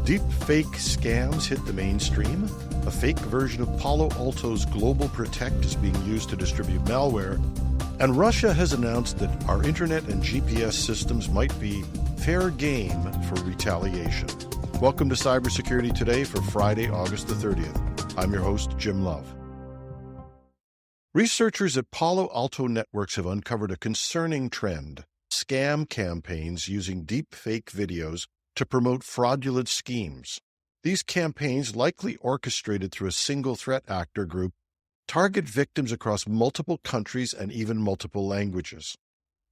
Deepfake scams hit the mainstream. A fake version of Palo Alto's Global Protect is being used to distribute malware. And Russia has announced that our internet and GPS systems might be fair game for retaliation. Welcome to Cybersecurity Today for Friday, August the 30th. I'm your host, Jim Love. Researchers at Palo Alto Networks have uncovered a concerning trend: scam campaigns using deepfake videos to promote fraudulent schemes. These campaigns, likely orchestrated through a single threat actor group, target victims across multiple countries and even multiple languages.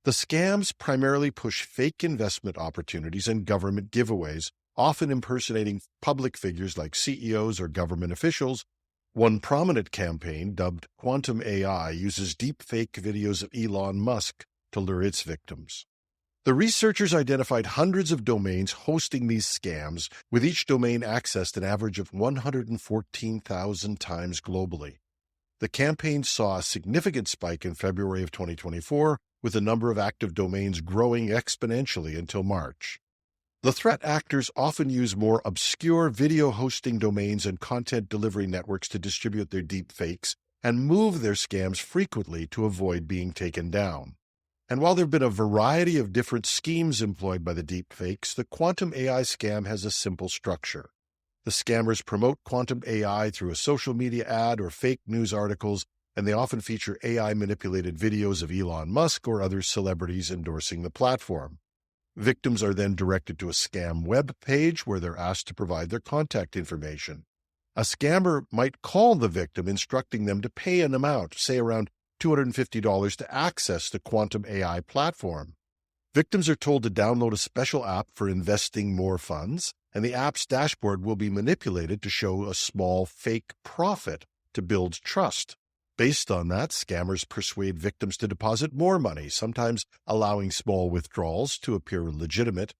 The scams primarily push fake investment opportunities and government giveaways, often impersonating public figures like CEOs or government officials. One prominent campaign, dubbed Quantum AI, uses deepfake videos of Elon Musk to lure its victims. The researchers identified hundreds of domains hosting these scams, with each domain accessed an average of 114,000 times globally. The campaign saw a significant spike in February of 2024, with the number of active domains growing exponentially until March. The threat actors often use more obscure video hosting domains and content delivery networks to distribute their deepfakes and move their scams frequently to avoid being taken down. And while there have been a variety of different schemes employed by the deepfakes, the Quantum AI scam has a simple structure. The scammers promote Quantum AI through a social media ad or fake news articles, and they often feature AI-manipulated videos of Elon Musk or other celebrities endorsing the platform. Victims are then directed to a scam web page where they're asked to provide their contact information. A scammer might call the victim, instructing them to pay an amount, say around $250, to access the Quantum AI platform. Victims are told to download a special app for investing more funds, and the app's dashboard will be manipulated to show a small fake profit to build trust. Based on that, scammers persuade victims to deposit more money, sometimes allowing small withdrawals to appear legitimate.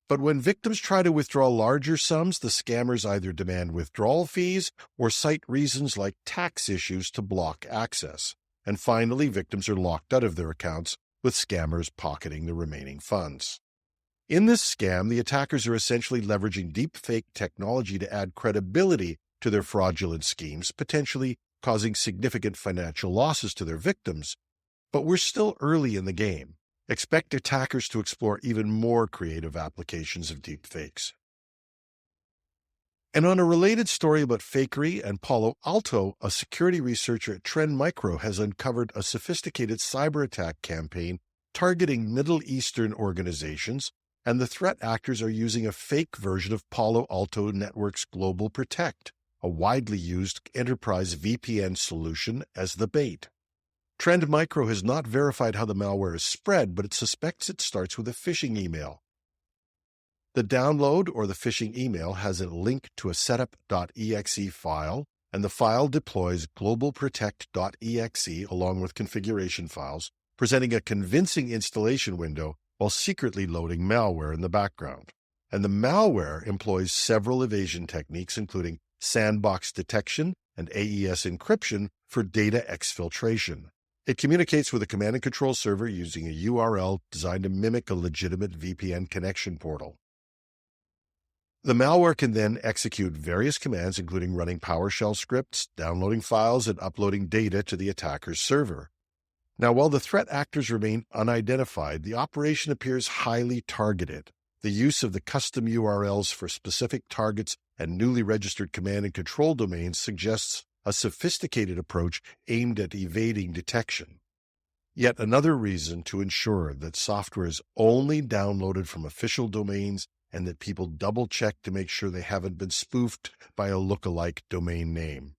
But when victims try to withdraw larger sums, the scammers either demand withdrawal fees or cite reasons like tax issues to block access. And finally, victims are locked out of their accounts, with scammers pocketing the remaining funds. In this scam, the attackers are essentially leveraging deepfake technology to add credibility to their fraudulent schemes, potentially causing significant financial losses to their victims. But we're still early in the game. Expect attackers to explore even more creative applications of deepfakes. And on a related story about fakery and Palo Alto, a security researcher at Trend Micro has uncovered a sophisticated cyber attack campaign targeting Middle Eastern organizations, and the threat actors are using a fake version of Palo Alto Network's Global Protect, a widely used enterprise VPN solution, as the bait. Trend Micro has not verified how the malware is spread, but it suspects it starts with a phishing email. The download or the phishing email has a link to a setup.exe file, and the file deploys globalprotect.exe along with configuration files, presenting a convincing installation window while secretly loading malware in the background. And the malware employs several evasion techniques, including sandbox detection and AES encryption for data exfiltration. It communicates with a command and control server using a URL designed to mimic a legitimate VPN connection portal. The malware can then execute various commands, including running PowerShell scripts, downloading files, and uploading data to the attacker's server. Now, while the threat actors remain unidentified, the operation appears highly targeted. The use of the custom URLs for specific targets and newly registered command and control domains suggests a sophisticated approach aimed at evading detection. Yet another reason to ensure that software is only downloaded from official domains and that people double-check to make sure they haven't been spoofed by a look-alike domain name.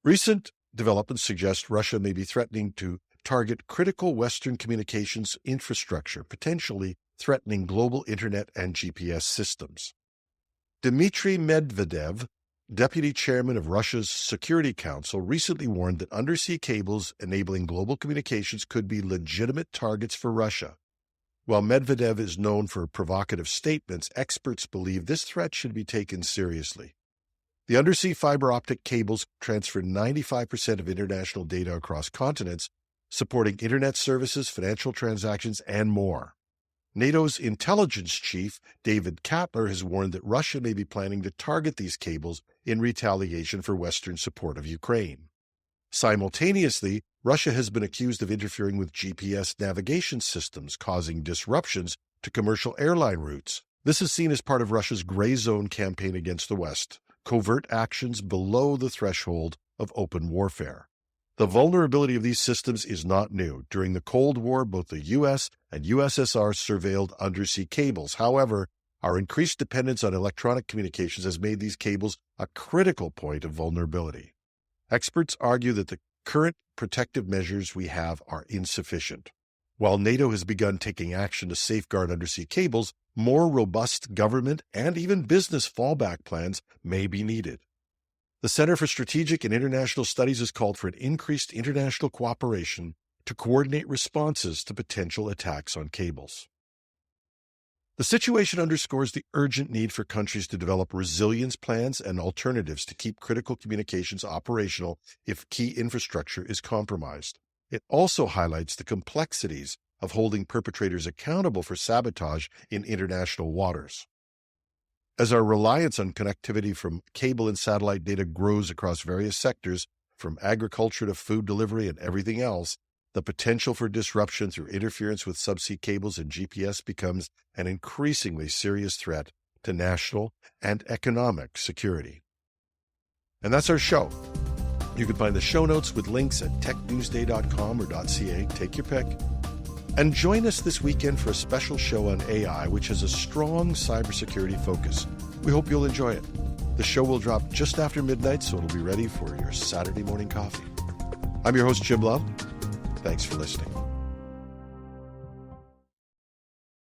Recent developments suggest Russia may be threatening to target critical Western communications infrastructure, potentially threatening global internet and GPS systems. Dmitry Medvedev, deputy chairman of Russia's Security Council, recently warned that undersea cables enabling global communications could be legitimate targets for Russia. While Medvedev is known for provocative statements, experts believe this threat should be taken seriously. The undersea fiber optic cables transfer 95% of international data across continents, supporting internet services, financial transactions, and more. NATO's intelligence chief, David Kattler, has warned that Russia may be planning to target these cables in retaliation for Western support of Ukraine. Simultaneously, Russia has been accused of interfering with GPS navigation systems, causing disruptions to commercial airline routes. This is seen as part of Russia's gray zone campaign against the West, covert actions below the threshold of open warfare. The vulnerability of these systems is not new. During the Cold War, both the U.S. and USSR surveilled undersea cables. However, our increased dependence on electronic communications has made these cables a critical point of vulnerability. Experts argue that the current protective measures we have are insufficient. While NATO has begun taking action to safeguard undersea cables, more robust government and even business fallback plans may be needed. The Center for Strategic and International Studies has called for an increased international cooperation to coordinate responses to potential attacks on cables. The situation underscores the urgent need for countries to develop resilience plans and alternatives to keep critical communications operational if key infrastructure is compromised. It also highlights the complexities of holding perpetrators accountable for sabotage in international waters. As our reliance on connectivity from cable and satellite data grows across various sectors, from agriculture to food delivery and everything else, the potential for disruption through interference with subsea cables and GPS becomes an increasingly serious threat to national and economic security. And that's our show. You can find the show notes with links at technewsday.com or .ca. Take your pick. And join us this weekend for a special show on AI, which has a strong cybersecurity focus. We hope you'll enjoy it. The show will drop just after midnight, so it'll be ready for your Saturday morning coffee. I'm your host, Jim Love. Thanks for listening.